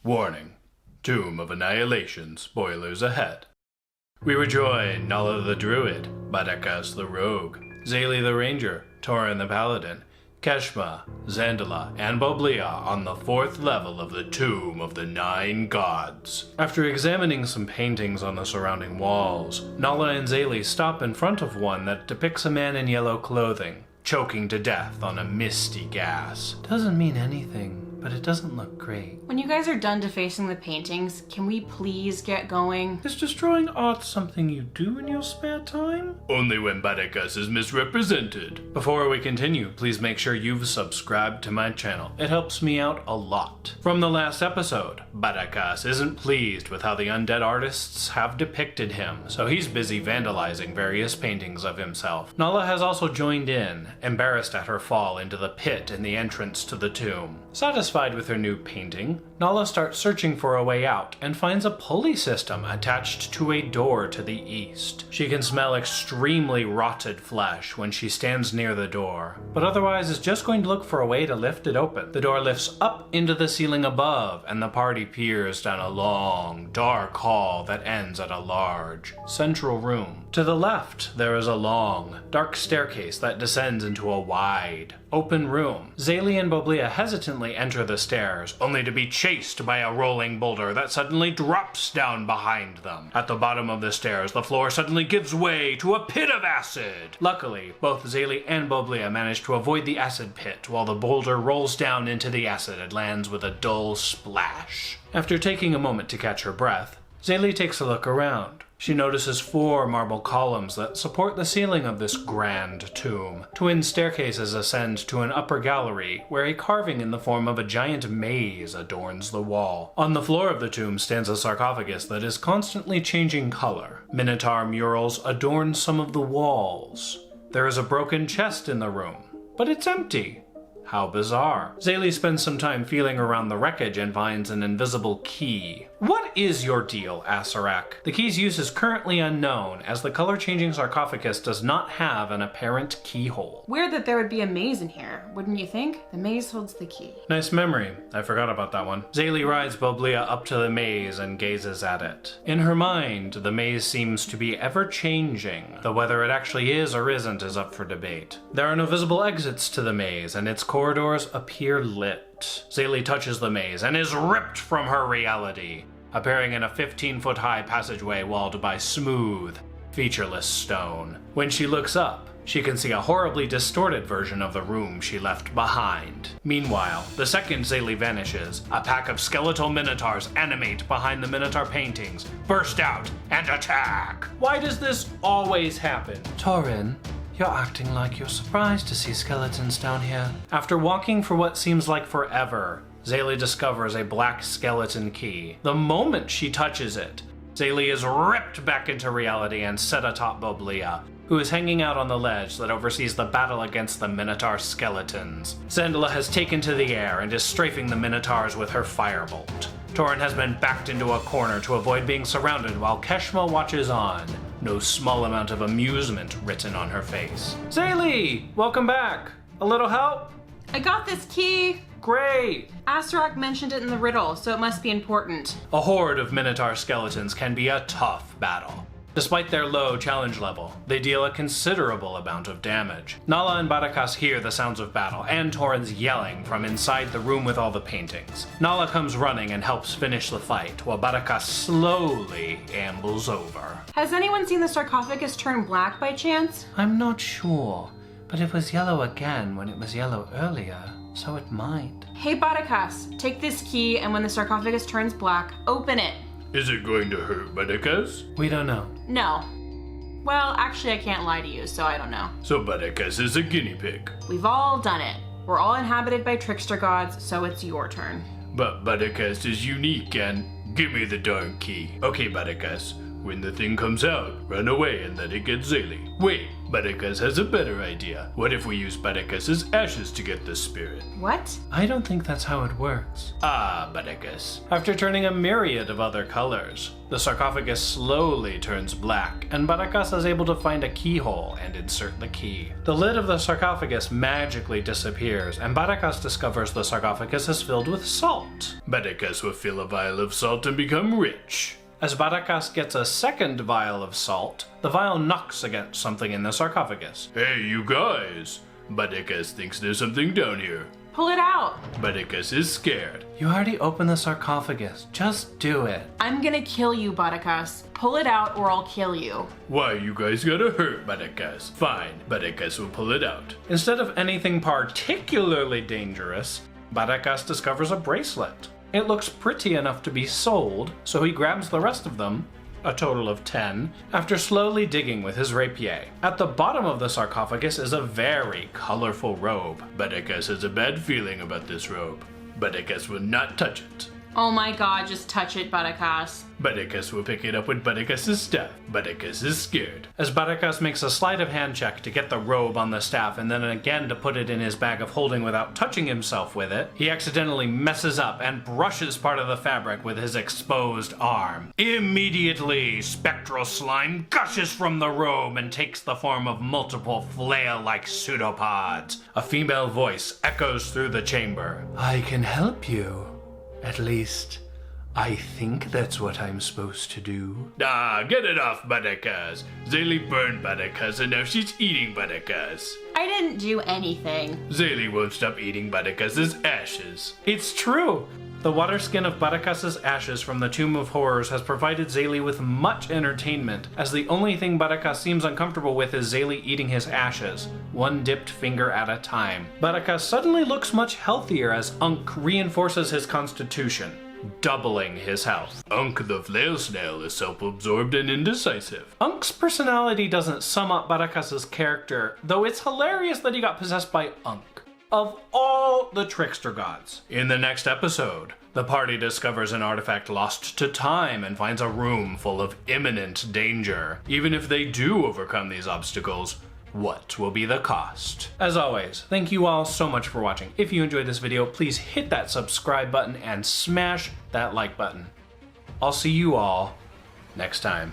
Warning. Tomb of Annihilation spoilers ahead. We rejoin Nala the druid, Barakas the rogue, Xaeli the ranger, Torrin the paladin, Keshma, Zandala, and Boblia on the 4th level of the Tomb of the Nine Gods. After examining some paintings on the surrounding walls, Nala and Xaeli stop in front of one that depicts a man in yellow clothing, choking to death on a misty gas. Doesn't mean anything, but it doesn't look great. When you guys are done defacing the paintings, can we please get going? Is destroying art something you do in your spare time? Only when Barakas is misrepresented. Before we continue, please make sure you've subscribed to my channel. It helps me out a lot. From the last episode, Barakas isn't pleased with how the undead artists have depicted him, so he's busy vandalizing various paintings of himself. Nala has also joined in, embarrassed at her fall into the pit in the entrance to the tomb. Satisfied with her new painting, Nala starts searching for a way out and finds a pulley system attached to a door to the east. She can smell extremely rotted flesh when she stands near the door, but otherwise is just going to look for a way to lift it open. The door lifts up into the ceiling above, and the party peers down a long, dark hall that ends at a large, central room. To the left, there is a long, dark staircase that descends into a wide, open room. Xaeli and Boblia hesitantly enter the stairs, only to be chased by a rolling boulder that suddenly drops down behind them. At the bottom of the stairs, the floor suddenly gives way to a pit of acid. Luckily, both Xaeli and Boblia manage to avoid the acid pit while the boulder rolls down into the acid and lands with a dull splash. After taking a moment to catch her breath, Xaeli takes a look around. She notices 4 marble columns that support the ceiling of this grand tomb. Twin staircases ascend to an upper gallery, where a carving in the form of a giant maze adorns the wall. On the floor of the tomb stands a sarcophagus that is constantly changing color. Minotaur murals adorn some of the walls. There is a broken chest in the room, but it's empty. How bizarre. Xaeli spends some time feeling around the wreckage and finds an invisible key. What is your deal, Acererak? The key's use is currently unknown, as the color-changing sarcophagus does not have an apparent keyhole. Weird that there would be a maze in here, wouldn't you think? The maze holds the key. Nice memory. I forgot about that one. Xaeli rides Boblia up to the maze and gazes at it. In her mind, the maze seems to be ever-changing, though whether it actually is or isn't is up for debate. There are no visible exits to the maze, and its corridors appear lit. Xaeli touches the maze and is ripped from her reality, appearing in a 15-foot-high passageway walled by smooth, featureless stone. When she looks up, she can see a horribly distorted version of the room she left behind. Meanwhile, the second Xaeli vanishes, a pack of skeletal minotaurs animate behind the minotaur paintings, burst out, and attack. Why does this always happen? Torrin, you're acting like you're surprised to see skeletons down here. After walking for what seems like forever, Xaeli discovers a black skeleton key. The moment she touches it, Xaeli is ripped back into reality and set atop Boblia, who is hanging out on the ledge that oversees the battle against the Minotaur skeletons. Zandala has taken to the air and is strafing the Minotaurs with her firebolt. Torrin has been backed into a corner to avoid being surrounded while Keshma watches on, no small amount of amusement written on her face. Xaeli, welcome back. A little help? I got this key! Great! Acererak mentioned it in the riddle, so it must be important. A horde of Minotaur skeletons can be a tough battle. Despite their low challenge level, they deal a considerable amount of damage. Nala and Barakas hear the sounds of battle and Torrin's yelling from inside the room with all the paintings. Nala comes running and helps finish the fight, while Barakas slowly ambles over. Has anyone seen the sarcophagus turn black by chance? I'm not sure, but it was yellow again when it was yellow earlier, so it might. Hey Barakas, take this key and when the sarcophagus turns black, open it. Is it going to hurt, Barakas? We don't know. No. Well, actually I can't lie to you, so I don't know. So Barakas is a guinea pig. We've all done it. We're all inhabited by trickster gods, so it's your turn. But Barakas is unique and... Give me the darn key. Okay, Barakas. When the thing comes out, run away and let it get Xaeli. Wait, Barakas has a better idea. What if we use Barakas' ashes to get the spirit? What? I don't think that's how it works. Ah, Barakas. After turning a myriad of other colors, the sarcophagus slowly turns black, and Barakas is able to find a keyhole and insert the key. The lid of the sarcophagus magically disappears, and Barakas discovers the sarcophagus is filled with salt. Barakas will fill a vial of salt and become rich. As Barakas gets a second vial of salt, the vial knocks against something in the sarcophagus. Hey, you guys! Barakas thinks there's something down here. Pull it out. Barakas is scared. You already opened the sarcophagus. Just do it. I'm gonna kill you, Barakas. Pull it out or I'll kill you. Why, you guys gotta hurt Barakas. Fine, Barakas will pull it out. Instead of anything particularly dangerous, Barakas discovers a bracelet. It looks pretty enough to be sold, so he grabs the rest of them, a total of 10, after slowly digging with his rapier. At the bottom of the sarcophagus is a very colorful robe. Barakas has a bad feeling about this robe. Barakas will not touch it. Oh my god, just touch it, Barakas. Barakas will pick it up with Barakas' staff. Barakas is scared. As Barakas makes a sleight of hand check to get the robe on the staff and then again to put it in his bag of holding without touching himself with it, he accidentally messes up and brushes part of the fabric with his exposed arm. Immediately, spectral slime gushes from the robe and takes the form of multiple flail-like pseudopods. A female voice echoes through the chamber. I can help you. At least, I think that's what I'm supposed to do. Ah, get it off, Barakas. Xaeli burned Barakas and now she's eating Barakas. I didn't do anything. Xaeli won't stop eating Barakas' ashes. It's true! The water skin of Barakas' ashes from the Tomb of Horrors has provided Xaeli with much entertainment, as the only thing Barakas seems uncomfortable with is Xaeli eating his ashes, one dipped finger at a time. Barakas suddenly looks much healthier as Unkh reinforces his constitution, doubling his health. Unkh the flail snail is self-absorbed and indecisive. Unkh's personality doesn't sum up Barakas' character, though it's hilarious that he got possessed by Unkh. Of all the trickster gods. In the next episode, the party discovers an artifact lost to time and finds a room full of imminent danger. Even if they do overcome these obstacles, what will be the cost? As always, thank you all so much for watching. If you enjoyed this video, please hit that subscribe button and smash that like button. I'll see you all next time.